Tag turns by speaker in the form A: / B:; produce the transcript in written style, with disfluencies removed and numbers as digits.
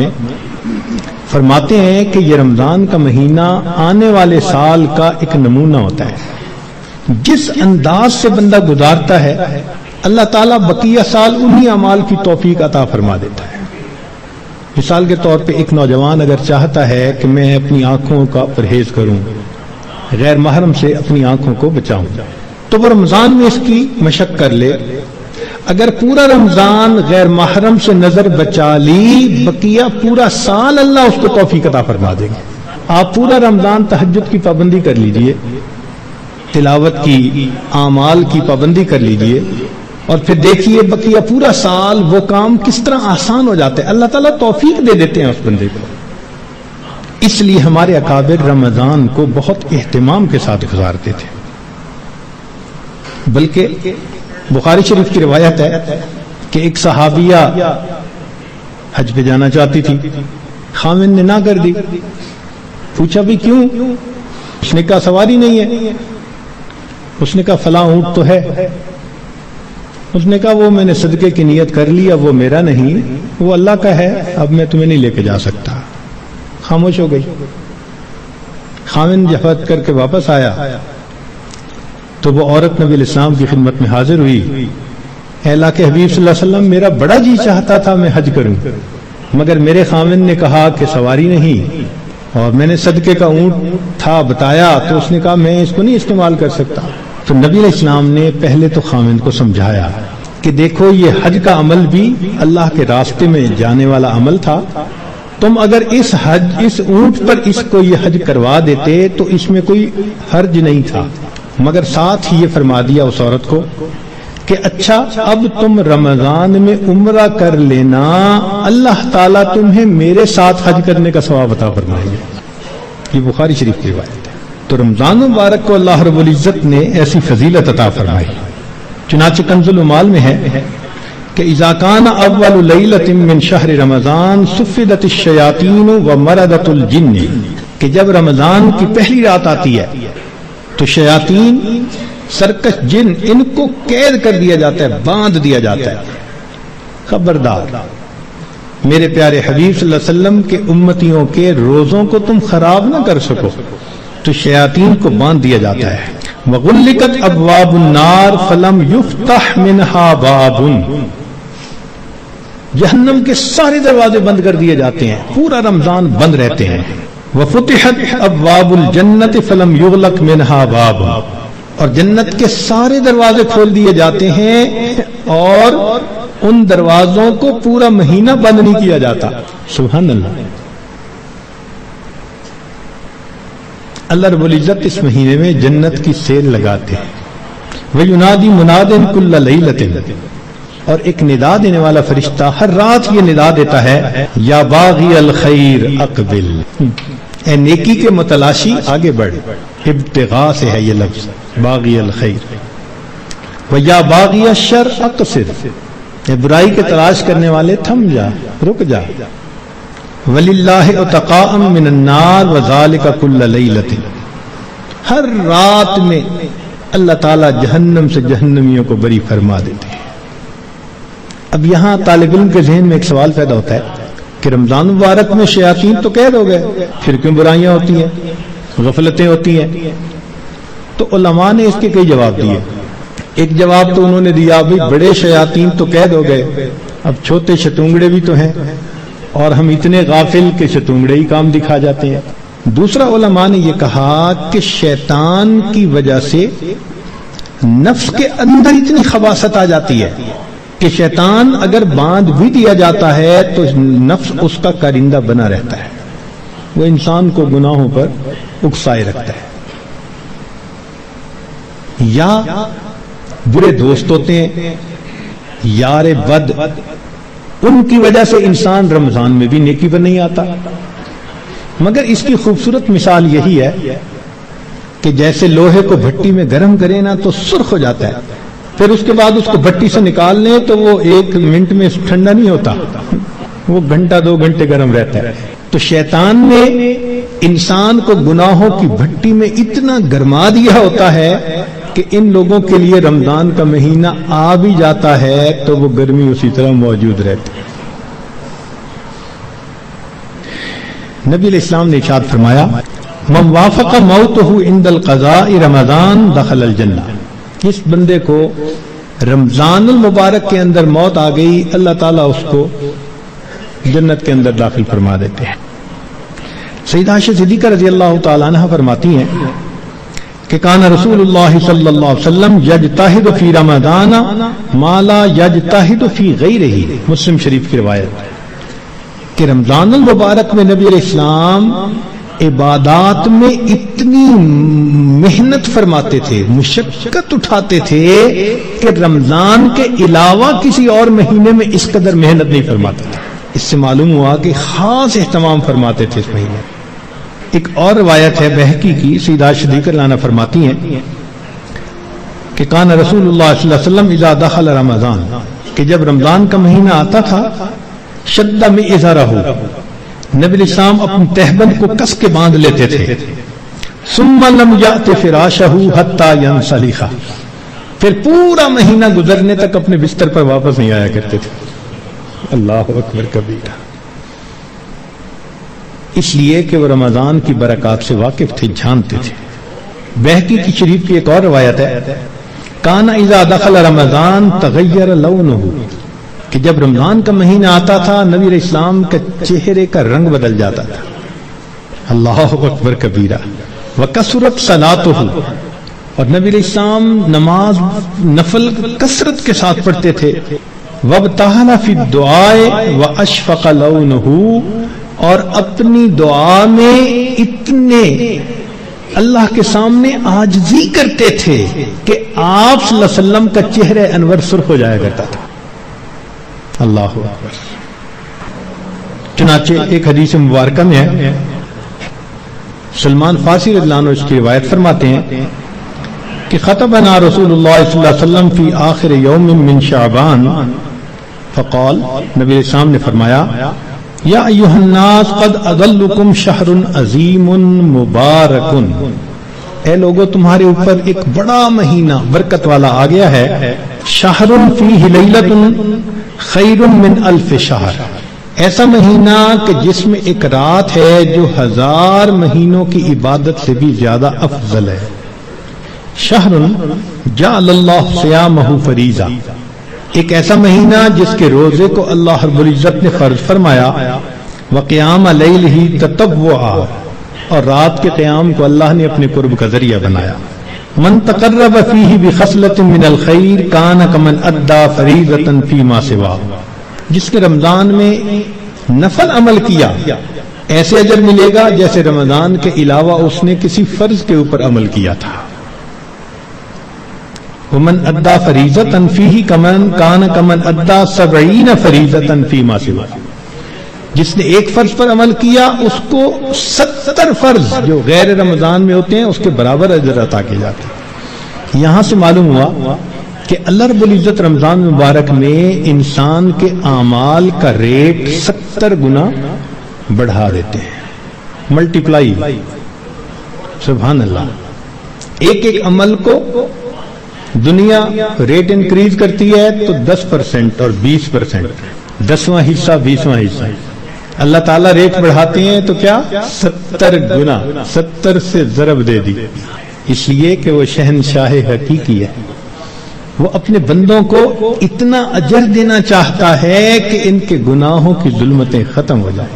A: میں فرماتے ہیں کہ یہ رمضان کا مہینہ آنے والے سال کا ایک نمونہ ہوتا ہے. جس انداز سے بندہ گزارتا ہے اللہ تعالیٰ بقیہ سال انہی اعمال کی توفیق عطا فرما دیتا ہے. مثال کے طور پہ ایک نوجوان اگر چاہتا ہے کہ میں اپنی آنکھوں کا پرہیز کروں، غیر محرم سے اپنی آنکھوں کو بچاؤں، تو وہ رمضان میں اس کی مشق کر لے. اگر پورا رمضان غیر محرم سے نظر بچا لی، بقیہ پورا سال اللہ اس کو توفیق عطا فرما دے گا. آپ پورا رمضان تہجد کی پابندی کر لیجئے، تلاوت کی، اعمال کی پابندی کر لیجئے، اور پھر دیکھیے بقیہ پورا سال وہ کام کس طرح آسان ہو جاتے ہیں. اللہ تعالیٰ توفیق دے دیتے ہیں اس بندے کو. اس لیے ہمارے اکابر رمضان کو بہت اہتمام کے ساتھ گزارتے تھے. بلکہ بخاری شریف کی روایت ہے کہ ایک صحابیہ حج پہ جانا چاہتی تھی، خاوند نے نہ کر دی. پوچھا بھی کیوں؟ اس نے کہا سواری نہیں ہے. اس نے کہا فلاں اونٹ تو ہے. اس نے کہا وہ میں نے صدقے کی نیت کر لی، اب وہ میرا نہیں، وہ اللہ کا ہے، اب میں تمہیں نہیں لے کے جا سکتا. خاموش ہو گئی. خاوند جفت کر کے واپس آیا تو وہ عورت نبی علیہ السلام کی خدمت میں حاضر ہوئی. اے اللہ کے حبیب صلی اللہ علیہ وسلم، میرا بڑا جی چاہتا تھا میں حج کروں، مگر میرے خاوند نے کہا کہ سواری نہیں، اور میں نے صدقے کا اونٹ تھا بتایا تو اس نے کہا میں اس کو نہیں استعمال کر سکتا. تو نبی علیہ السلام نے پہلے تو خاوند کو سمجھایا کہ دیکھو یہ حج کا عمل بھی اللہ کے راستے میں جانے والا عمل تھا. تم اگر اس اونٹ پر اس کو یہ حج کروا دیتے تو اس میں کوئی حرج نہیں تھا، مگر ساتھ ہی یہ فرما دیا اس عورت کو کہ اچھا اب تم رمضان میں عمرہ کر لینا، اللہ تعالیٰ تمہیں میرے ساتھ حج کرنے کا ثواب عطا فرمائے گا. یہ بخاری شریف کی روایت ہے. تو رمضان مبارک کو اللہ رب العزت نے ایسی فضیلت عطا فرمائی. چنانچہ کنز العمال میں ہے کہ اذا کان اول لیلۃ من شہر رمضان صفدت الشیاطین ومردت الجن، کہ جب رمضان کی پہلی رات آتی ہے تو شیاطین، سرکش جن، ان کو قید کر دیا جاتا ہے، باندھ دیا جاتا ہے. خبردار میرے پیارے حبیب صلی اللہ علیہ وسلم کے امتیوں کے روزوں کو تم خراب نہ کر سکو، تو شیاطین کو باندھ دیا جاتا ہے. وغلقت ابواب النار فلم یفتح منہا باب، جہنم کے سارے دروازے بند کر دیے جاتے ہیں، پورا رمضان بند رہتے ہیں. وفتحت ابواب الجنت فلم یغلق منہا باب، اور جنت کے سارے دروازے کھول دیے جاتے ہیں اور ان دروازوں کو پورا مہینہ بند نہیں کیا جاتا. سبحان اللہ. اللہ رب العزت اس مہینے میں جنت کی سیل لگاتے ہیں. وَيُنَادِي مُنَادٍ كُلَّ لَيْلَةٍ، اور ایک ندا دینے والا فرشتہ ہر رات یہ ندا دیتا ہے، یا باغی الخیر اقبل، اے نیکی کے متلاشی آگے بڑھ. ابتغاء سے ہے یہ لفظ باغی الخیر. وَيَا باغی الشر اقصر، اے برائی کے تلاش کرنے والے تھم جا، رک جا. وَلِلَّهِ عُتَقَاءً مِّنَ النَّارِ وَذَلِكَ كُلَّ لَيْلَةٍ، ہر رات میں اللہ تعالیٰ جہنم سے جہنمیوں کو بری فرما دیتے ہیں. اب یہاں طالب علم کے ذہن میں ایک سوال پیدا ہوتا ہے کہ رمضان مبارک میں شیاطین تو قید ہو گئے، پھر کیوں برائیاں ہوتی ہیں، غفلتیں ہوتی ہیں؟ تو علماء نے اس کے کئی جواب دیے. ایک جواب تو انہوں نے دیا بھی بڑے شیاطین تو قید ہو گئے، اب چھوٹے شتونگڑے بھی تو ہیں، اور ہم اتنے غافل کہ شتونگڑے ہی کام دکھا جاتے ہیں. دوسرا علماء نے یہ کہا کہ شیطان کی وجہ سے نفس کے اندر اتنی خباثت آ جاتی ہے کہ شیطان اگر باندھ بھی دیا جاتا ہے تو نفس اس کا کارندہ بنا رہتا ہے، وہ انسان کو گناہوں پر اکسائے رکھتا ہے. یا برے دوست ہوتے ہیں، یار بد، ان کی وجہ سے انسان رمضان میں بھی نیکی پر نہیں آتا. مگر اس کی خوبصورت مثال یہی ہے کہ جیسے لوہے کو بھٹی میں گرم کرے نا تو سرخ ہو جاتا ہے، پھر اس کے بعد اس کو بھٹی سے نکال لیں تو وہ 1 منٹ میں ٹھنڈا نہیں ہوتا، وہ گھنٹہ 2 گھنٹے گرم رہتا ہے. تو شیطان نے انسان کو گناہوں کی بھٹی میں اتنا گرما دیا ہوتا ہے کہ ان لوگوں کے لیے رمضان کا مہینہ آ بھی جاتا ہے تو وہ گرمی اسی طرح موجود رہتی ہے. نبی علیہ السلام نے ارشاد فرمایا من وافق موتہ عند القضاء رمضان دخل الجنہ، جس بندے کو رمضان المبارک کے اندر موت آ گئی اللہ تعالیٰ اس کو جنت کے اندر داخل فرما دیتے ہیں۔ سیدہ عائشہ صدیقہ رضی اللہ تعالیٰ عنہ فرماتی ہیں کہ کان رسول اللہ صلی اللہ علیہ وسلم یجتہد فی رمضان ما لا یجتہد فی غیرہ، مسلم شریف کی روایت کہ رمضان المبارک میں نبی علیہ السلام عبادات میں اتنی محنت فرماتے تھے، مشقت اٹھاتے تھے کہ رمضان کے علاوہ کسی اور مہینے میں اس قدر محنت نہیں فرماتے تھے۔ اس سے معلوم ہوا کہ خاص اہتمام فرماتے تھے اس مہینے۔ ایک اور روایت ہے بہقی کی، سیدہ عائشہ صدیقہ عنہا فرماتی ہیں کہ کان رسول اللہ صلی اللہ علیہ وسلم اذا دخل رمضان، کہ جب رمضان کا مہینہ آتا تھا شد مئزرہ، نبی علیہ السلام اپنے تہبند کو کس کے باندھ لیتے تھے، ثم لم یأت فراشہ حتی ینسلخ، پھر پورا مہینہ گزرنے تک اپنے بستر پر واپس نہیں آیا کرتے تھے۔ اللہ اکبر کبیرہ، اس لیے کہ وہ رمضان کی برکات سے واقف تھے، جانتے تھے۔ بہقی کی شریف کی ایک اور روایت ہے کان اذا دخل رمضان تغیر لونہ، کہ جب رمضان کا مہینہ آتا تھا نبی علیہ السلام کا چہرے کا رنگ بدل جاتا تھا۔ اللہ اکبر کبیرہ، وکثرت صلاتہ، اور نبی علیہ السلام نماز نفل کثرت کے ساتھ پڑھتے تھے۔ وابتہل فی الدعاء واشفق لونہ، اور اپنی دعا میں اتنے اللہ کے سامنے عاجزی کرتے تھے کہ آپ صلی اللہ علیہ وسلم کا چہرہ انور سرخ ہو جایا کرتا تھا۔ اللہ اکبر۔ چنانچہ ایک حدیث مبارکہ میں ہے، سلمان فارسی رضی اللہ عنہ اس کی روایت فرماتے ہیں کہ خطبنا رسول اللہ صلی اللہ علیہ وسلم فی آخر یوم من شعبان فقال، نبی علیہ السلام نے فرمایا یا ایھا الناس قد اضلکم شہر عظیم مبارک، اے لوگو تمہارے اوپر ایک بڑا مہینہ برکت والا آ گیا ہے، شہر فیہ لیلۃ خیر من الف شہر، ایسا مہینہ کہ جس میں ایک رات ہے جو 1000 مہینوں کی عبادت سے بھی زیادہ افضل ہے۔ شہر جعل اللہ صیامہ فریضہ، ایک ایسا مہینہ جس کے روزے کو اللہ رب العزت نے فرض فرمایا، وقیام لیلہ تطوعا، اور رات کے قیام کو اللہ نے اپنے قرب کا ذریعہ بنایا۔ من تقرب فیہ بخصلۃ من الخیر کان کمن ادى فریضۃ فیما سوا، جس نے رمضان میں نفل عمل کیا ایسے اجر ملے گا جیسے رمضان کے علاوہ اس نے کسی فرض کے اوپر عمل کیا تھا۔ ومن ادى فریضۃ فیہ کمن کان کمن ادى 70 فریضۃ فیما سوا، جس نے ایک فرض پر عمل کیا اس کو 70 فرض جو غیر رمضان میں ہوتے ہیں اس کے برابر اجر عطا کیے جاتے ہیں۔ یہاں سے معلوم ہوا کہ اللہ رب العزت رمضان مبارک میں انسان کے اعمال کا ریٹ 70 گنا بڑھا دیتے ہیں، ملٹیپلائی، سبحان اللہ۔ ایک ایک عمل کو دنیا ریٹ انکریز کرتی ہے تو 10% اور 20%، 10واں حصہ 20واں حصہ، اللہ تعالیٰ ریٹ بڑھاتے ہیں تو کیا 70 گنا، 70 سے ضرب دے دی، اس لیے کہ وہ شہنشاہ حقیقی ہے، وہ اپنے بندوں کو اتنا اجر دینا چاہتا ہے کہ ان کے گناہوں کی ظلمتیں ختم ہو جائیں۔